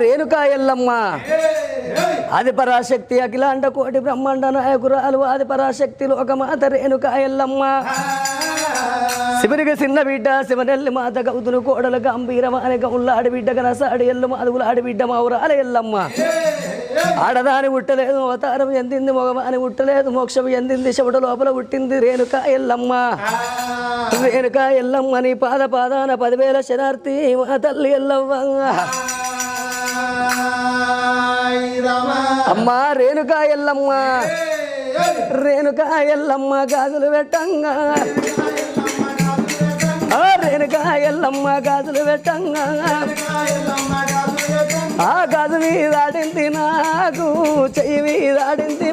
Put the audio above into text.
రేణుకా ఎల్లమ్మ ఆది పరాశక్తి అఖిలాండ కోటి బ్రహ్మాండ నాయకురాలు ఆది పరాశక్తి లోకమాత రేణుకా ఎల్లమ్మ శివునికి చిన్న బిడ్డ శివనెల్లి మాత గౌతును కోడలు గంభీరమాని గౌళ్ళాడి బిడ్డ గనసాడి ఎల్లు మాధవులాడి బిడ్డ మౌరాల ఎల్లమ్మ ఆడదాని ఉట్టలేదు అవతారం ఎందింది మగవాని ఉట్టలేదు మోక్షం ఎందింది శవుడు లోపల పుట్టింది రేణుకా ఎల్లమ్మ రేణుకా ఎల్లమ్మ నీ పాదాన 10,000 శరార్థి మా తల్లి ఎల్లమ్మ అమ్మా రేణుకా ఎల్లమ్మ రేణుకా ఎల్లమ్మ గాజులు పెట్టంగా రేణుకా ఎల్లమ్మ గాజులు పెట్టంగా ఆ గాజు మీదాడింది నాకు చెయ్యి మీదాడింది